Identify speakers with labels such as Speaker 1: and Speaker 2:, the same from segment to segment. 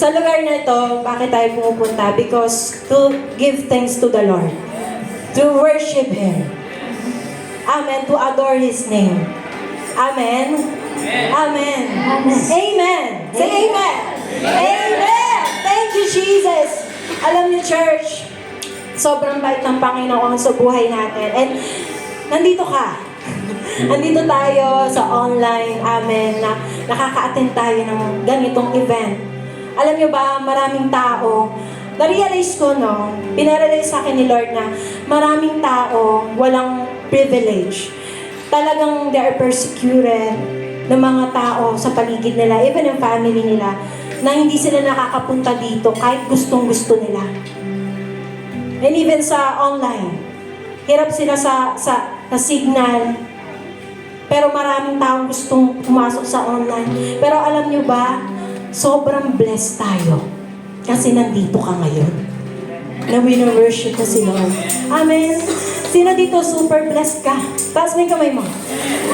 Speaker 1: Sa lugar na ito, bakit tayo pumupunta? Because to give thanks to the Lord. To worship Him. Amen. To adore His name. Amen. Amen. Amen. Say amen. Amen. Thank you, Jesus. Alam niyo, church, sobrang bait ng Panginoon sa buhay natin. And nandito ka. Nandito tayo sa online, amen, na nakaka-attend tayo ng ganitong event. Alam niyo ba, maraming tao, na-realize ko, no, pinarealize sa akin ni Lord na maraming tao walang privilege. Talagang they are persecuted ng mga tao sa paligid nila, even ng family nila, na hindi sila nakakapunta dito kahit gustong-gusto nila. And even sa online, hirap sila sa signal. Pero maraming taong gustong pumasok sa online. Pero alam nyo ba, sobrang blessed tayo. Kasi nandito ka ngayon. Na wino-worship na si Lord. Amen. Sino dito super blessed ka? Taas mo yung kamay mo.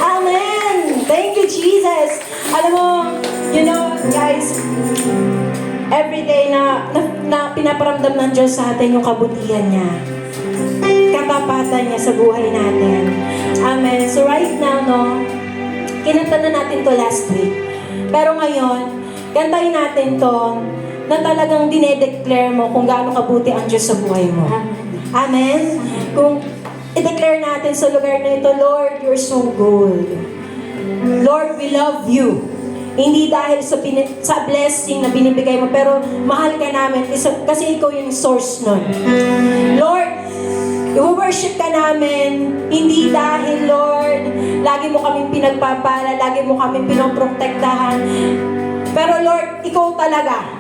Speaker 1: Amen. Thank you, Jesus. Alam mo, you know, guys, every day na pinaparamdam ng Diyos sa atin yung kabutihan niya. Katapatan niya sa buhay natin. Amen. So right now, no, kinanta na natin to last week. Pero ngayon, kantahin natin to na talagang dinedeclare mo kung gaano kabuti ang Diyos sa buhay mo. Amen. Kung i-declare natin sa lugar na ito, Lord, you're so good. Lord, we love you. Hindi dahil sa blessing na binibigay mo, pero mahal ka namin kasi ikaw yung source nun. Lord, i-worship ka namin, hindi dahil, Lord, lagi mo kaming pinagpapala, lagi mo kaming pinoprotektahan. Pero Lord, ikaw talaga.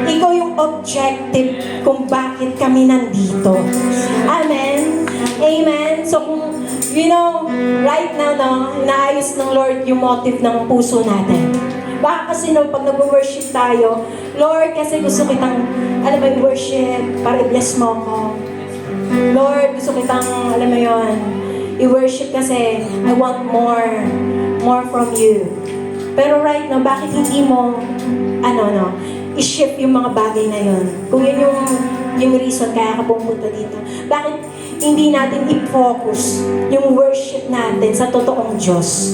Speaker 1: Ikaw yung objective kung bakit kami nandito. Amen? Amen? So kung, you know, right now, no, inaayos ng Lord yung motive ng puso natin. Baka kasi no, pag nag-worship tayo, Lord, kasi gusto kitang, alam mo, i-worship para i-bless mo ako. Lord, gusto kitang, alam mo yun, i-worship kasi I want more from you. Pero right now, bakit hindi mo, i-shift yung mga bagay na yun? Kung yun yung reason kaya ka pumunta dito. Bakit hindi natin i-focus yung worship natin sa totoong Diyos?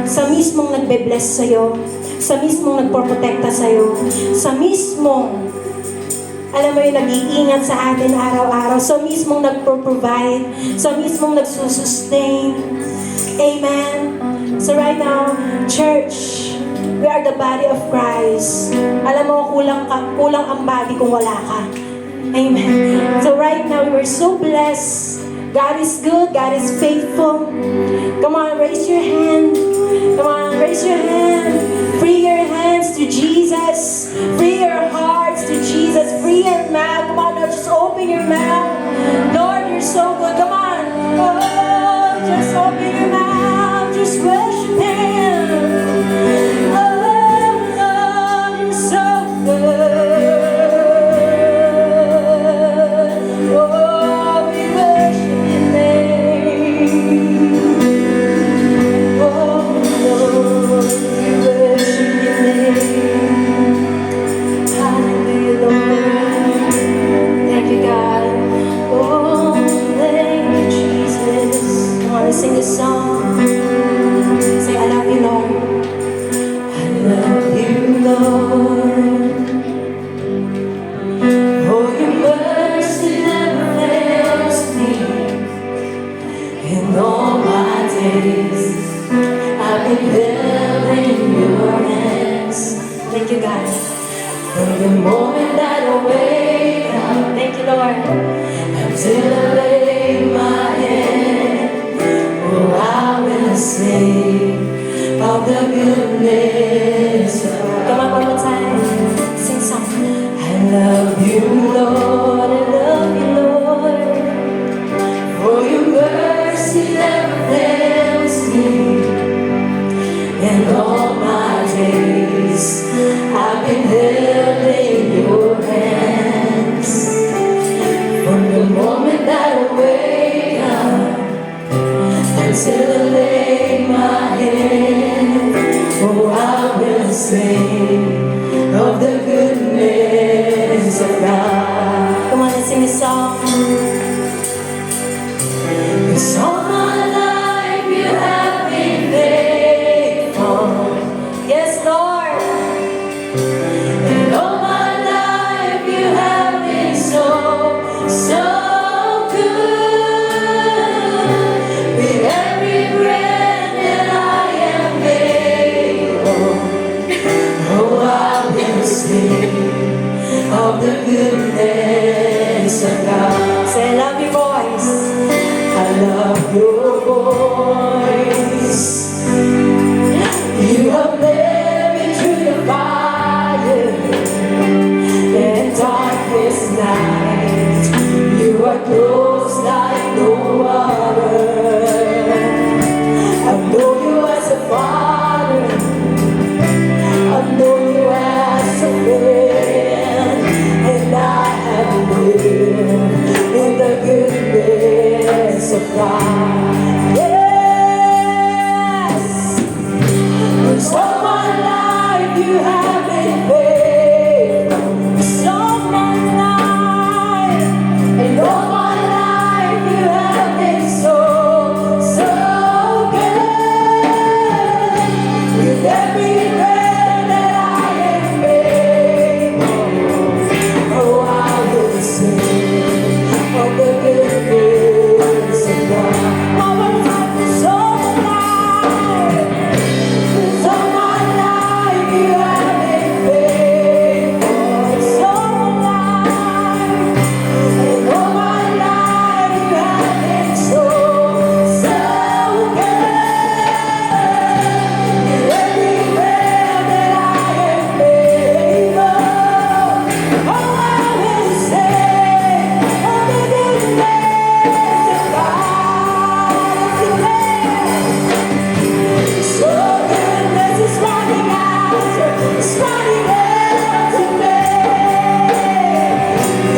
Speaker 1: Sa mismong nagbe-bless sa'yo, sa mismong nagproprotekta sa'yo, sa mismong alam mo yung nag-iingat sa atin araw-araw, sa mismong nagpro-provide, sa mismong nagsusustain. Amen. So right now, church, we are the body of Christ. Alam mo, kulang ang body kung wala ka. Amen. So right now, we are so blessed. God is good. God is faithful. Come on, raise your hand. Come on, raise your hand. Free your hands to Jesus. Free your hearts to Jesus. Free your mouth. Come on, now just open your mouth. Lord, you're so good. Come on. Oh, just open your mouth. Just worship Him. Oh, Lord, you're so good. Oh, we worship Your name. Oh, Lord, we worship Your name. Hallelujah, Lord. Thank you, God. Oh, thank you, Jesus. I want to sing a song. Say, I love you, Lord. I love you, Lord. Oh, your mercy never fails me. In all my days, I've been held in your hands. Thank you, guys. From the moment that I wake up, thank you, Lord, until I lay my head, oh, I will sing of the goodness of God. Come on, one more time. Sing something. I love you, Lord. I love you, Lord. For your mercy never fails me. And all my days, I've been held in your hands. From the moment that I wake up until I lay my head, oh, I will sing of the goodness of God. Come on, let's sing this song. 'Cause all my life you have been faithful. Yes, Lord. And all my life you have been so, so good. With every breath that I am able, oh, I will sing of the goodness of God. Say, I love your voice. I love your voice. You have led me through the fire and darkest night. You are close like no other. I know you as a father. I know you as a friend. And I have lived in the goodness of God. Yes! 'Cause all my life you have been faithful. 'Cause all my life, and all my life you have been so, so good. With every breath that I am able, oh, I will sing of the goodness of God. All my life is all my life. 'Cause all my life you have been faithful. It's all my life. And all my life you have been so, so good. With every breath that I am able, oh, I will sing of the goodness of God. So goodness is running after, it's running after me.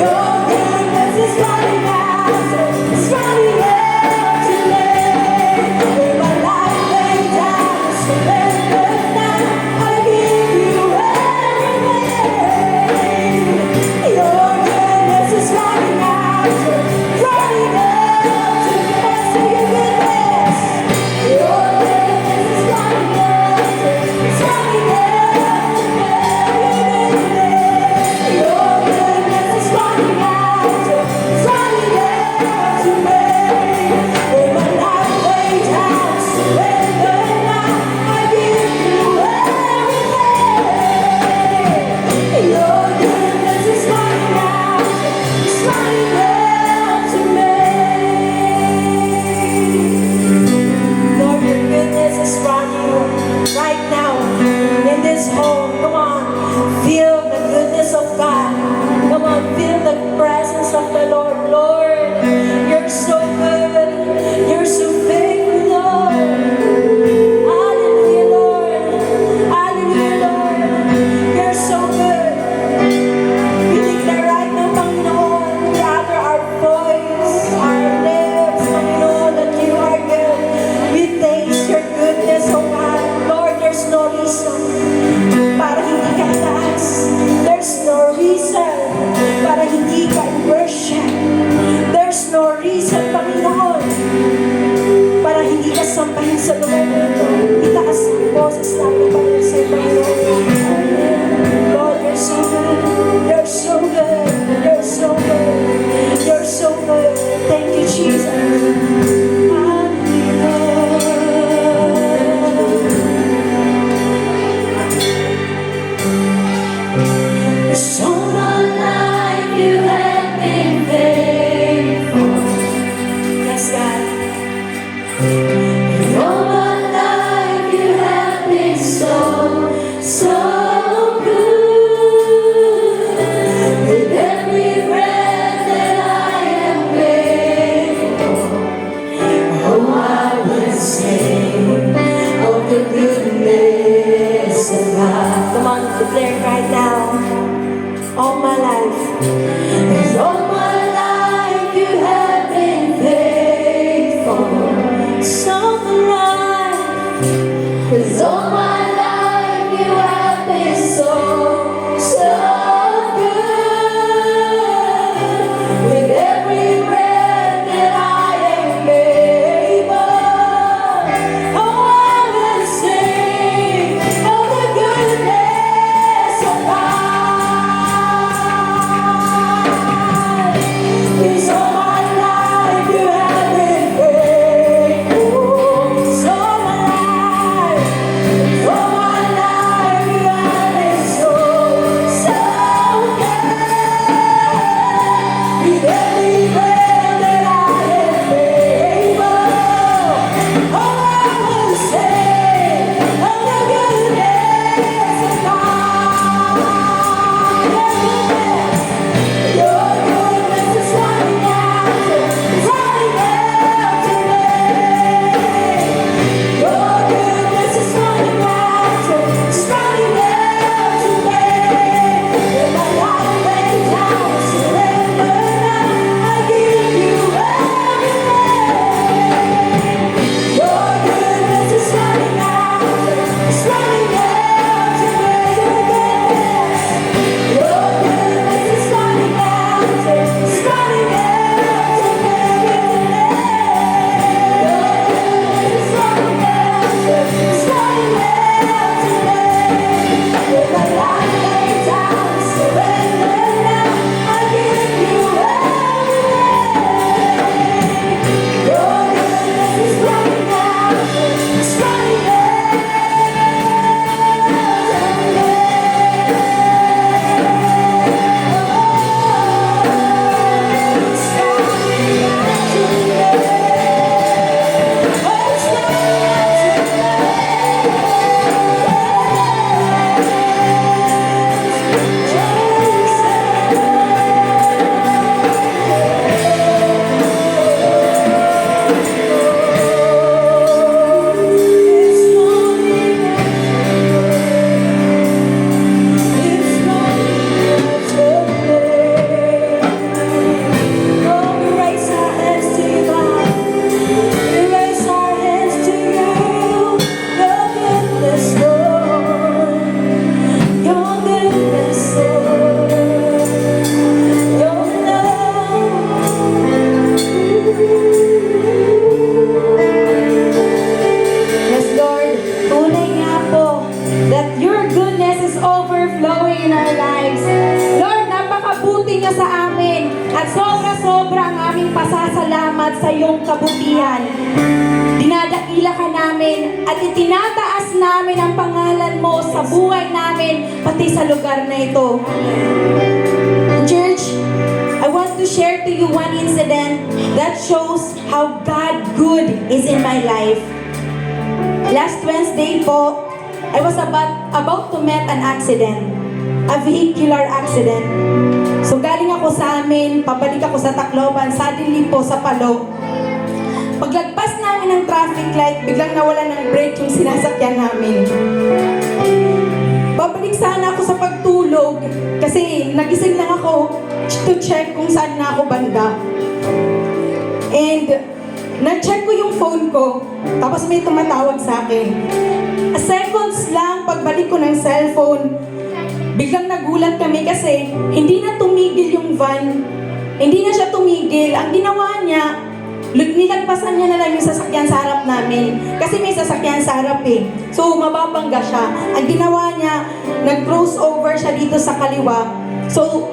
Speaker 1: Your goodness is running after, it's running after me. With my life laid down, I surrender now. I give you everything. Your goodness is running after, running after me. Say your goodness. Your goodness is running after, it's running after me. Your goodness is running after, it's running after me. With my life laid down, surrender now. I give you everything. Your goodness is running after, it's running after me. Lord, your goodness is running right now in this home. Come on, feel the goodness of God. Come on, feel the presence of the Lord. Lord, you're so good. You're so faithful, Lord. Hallelujah, Lord. Hallelujah, Lord. You're so good. We declare right now, Panginoon, we utter our voice, our lips, Panginoon, that you are good. We taste your goodness, oh God. Lord, there's no reason para hindi ka itaas. There's no reason para hindi ka i-worship. There's no reason, Panginoon, para hindi ka sampahin sa lugar nito. Itaas ang boses namin, Panginoon, sa iyo, Panginoon. Lord, you're so good. You're so good. You're so good. You're so good. Thank you, Jesus. So my life you have been faithful. Yes, God. And all my life you have been so, so good. With every breath that I am able, oh, I will sing of the goodness of God. Come on, declare right now. All my life, and all my life you have been faithful. So my life, 'cause all my life you have been so, so good.
Speaker 2: iyong kabutihan. Dinadakila ka namin at itinataas namin ang pangalan mo sa buhay namin, pati sa lugar na ito. Church, I want to share to you one incident that shows how God good is in my life. Last Wednesday po, I was about to meet an accident, a vehicular accident. So galing ako sa amin, pabalik ako sa Tacloban, suddenly po sa Palo. Paglagpas namin ng traffic light, biglang nawala ng brake yung sinasakyan namin. Babalik sana ako sa pagtulog kasi nagising lang ako to check kung saan na ako banda. And na-check ko yung phone ko, tapos may tumatawag sa akin. A seconds lang pagbalik ko ng cellphone, biglang nagulat kami kasi hindi na tumigil yung van. Hindi na siya tumigil. Ang ginawa niya, nilagpasan niya na lang yung sasakyan sa harap namin. Kasi may sasakyan sa harap eh. So, mababangga siya. Ang ginawa niya, nag-cross over siya dito sa kaliwa. So,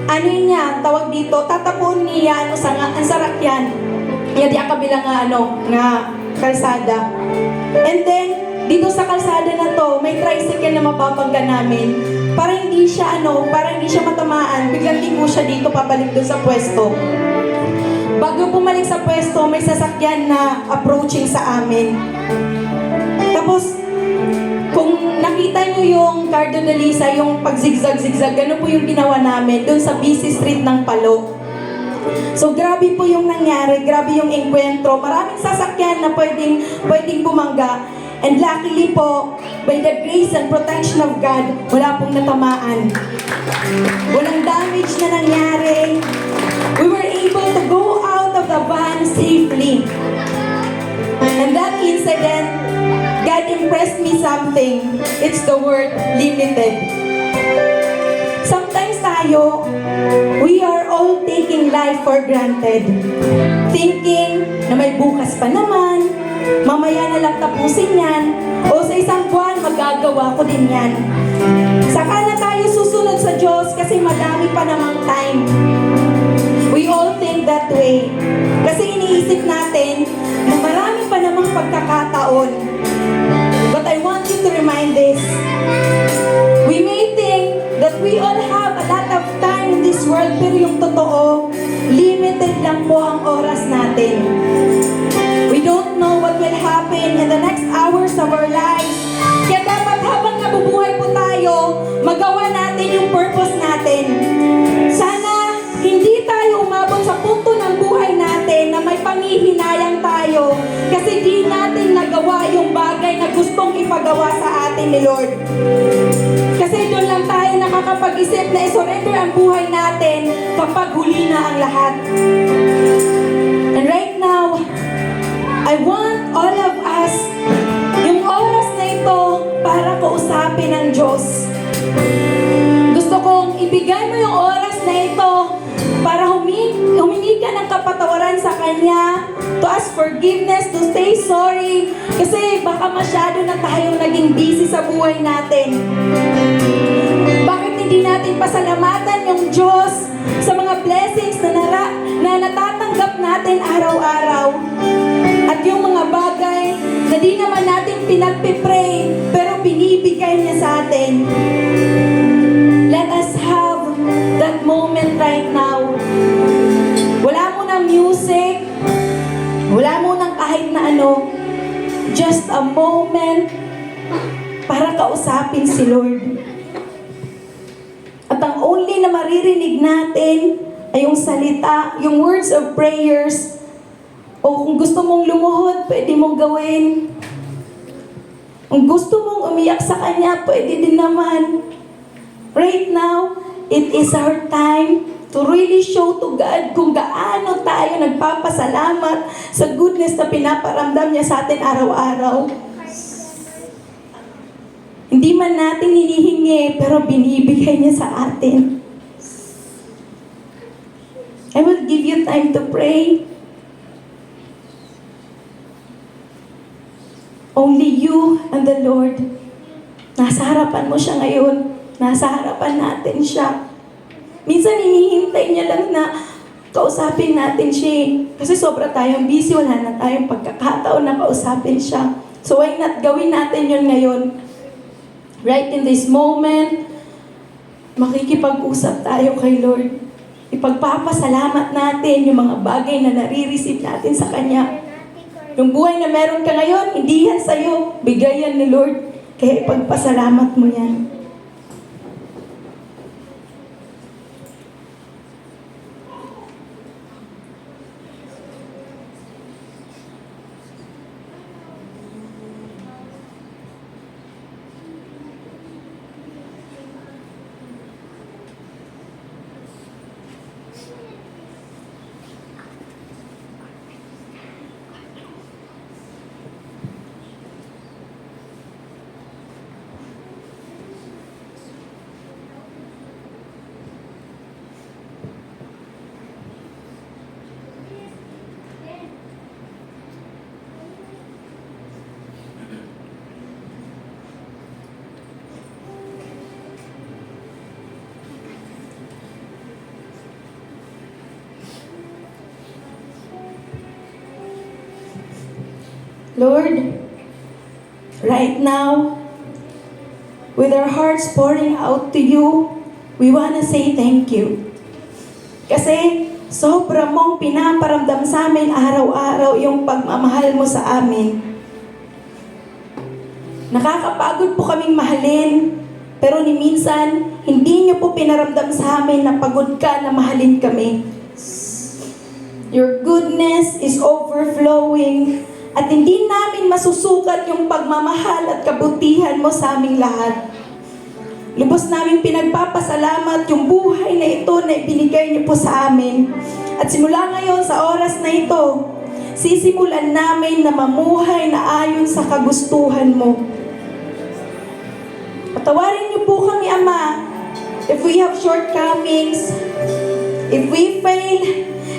Speaker 2: ano yun niya, tawag dito, tatapuan niya ang sarakyan. Yan di ang kabilang nga kalsada. And then, dito sa kalsada na to, may tricycle na mababangga namin. Para hindi siya matamaan, biglang liko siya dito pabalik doon sa pwesto. Bago bumalik sa pwesto, may sasakyan na approaching sa amin. Tapos, kung nakita nyo yung Cardinalisa, yung pag-zigzag-zigzag, gano'n po yung ginawa namin doon sa busy street ng Palo. So, grabe po yung nangyari, grabe yung enkwentro. Maraming sasakyan na pwedeng bumangga. And luckily po, by the grace and protection of God, wala pong natamaan. Walang damage na nangyari. We were able to go out of the van safely. And that incident, God impressed me something. It's the word limited. Sometimes tayo, we are all taking life for granted. Thinking na may bukas pa naman, mamaya na lang tapusin yan, o sa isang buwan magagawa ko din yan. Saka na tayo susunod sa Diyos kasi madami pa namang time. We all think that way. Kasi iniisip natin na marami pa namang pagkakataon. But I want you to remind this. We may think that we all have a lot of time in this world, pero yung totoo, limited lang po ang oras natin. We don't know what will happen in the next hours of our lives. Kaya dapat habang nabubuhay po tayo, magawa natin yung purpose natin. Sana hindi tayo umabot sa punto ng buhay natin na may panghihinayang tayo kasi di natin nagawa yung bagay na gustong ipagawa sa atin ni Lord. Kasi doon lang tayo nakakapag-isip na isurrender ang buhay natin kapag huli na ang lahat. And right now, I want all of us, yung oras na ito, para kausapin ng Diyos. Gusto kong ibigay mo yung oras na ito para humingi ka ng kapatawaran sa Kanya, to ask forgiveness, to say sorry, kasi baka masyado na tayong naging busy sa buhay natin. Bakit hindi natin pasalamatan yung Diyos sa mga blessings na natatanggap natin araw-araw? At yung mga bagay na di naman natin pinagpipray, pero binibigay niya sa atin. Let us have that moment right now. Wala mo ng music, wala mo ng kahit na ano, just a moment para kausapin si Lord. At ang only na maririnig natin ay yung salita, yung words of prayers. O kung gusto mong lumuhod, pwede mong gawin. Kung gusto mong umiyak sa Kanya, pwede din naman. Right now, it is our time to really show to God kung gaano tayo nagpapasalamat sa goodness na pinaparamdam niya sa atin araw-araw. Hindi man natin hinihingi, pero binibigay niya sa atin. I will give you time to pray. Only you and the Lord. Nasa harapan mo siya ngayon. Nasa harapan natin siya. Minsan hinihintay niya lang na kausapin natin siya. Kasi sobra tayong busy, wala na tayong pagkakataon na kausapin siya. So why not gawin natin yun ngayon? Right in this moment, makikipag-usap tayo kay Lord. Ipagpapasalamat natin yung mga bagay na nare-receive natin sa Kanya. Yung buhay na meron ka ngayon, hindi yan sa'yo. Bigay yan ni Lord. Kaya ipagpasalamat mo yan. Lord, right now, with our hearts pouring out to you, we want to say thank you. Kasi sobra mong pinaparamdam sa amin araw-araw yung pagmamahal mo sa amin. Nakakapagod po kaming mahalin, pero ni minsan, hindi niyo po pinaramdam sa amin na pagod ka na mahalin kami. Your goodness is overflowing at hindi namin masusukat yung pagmamahal at kabutihan mo sa aming lahat. Lubos namin pinagpapasalamat yung buhay na ito na ibinigay niyo po sa amin. At simula ngayon sa oras na ito, sisimulan namin na mamuhay na ayon sa kagustuhan mo. Patawarin niyo po kami, Ama, if we have shortcomings, if we fail,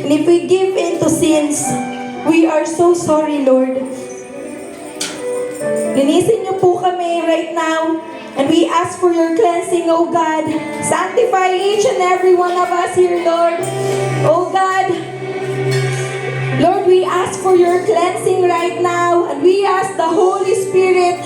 Speaker 2: and if we give in to sins. We are so sorry, Lord. Linisin niyo po kami right now. And we ask for your cleansing, O God. Sanctify each and every one of us here, Lord. O God, Lord, we ask for your cleansing right now. And we ask the Holy Spirit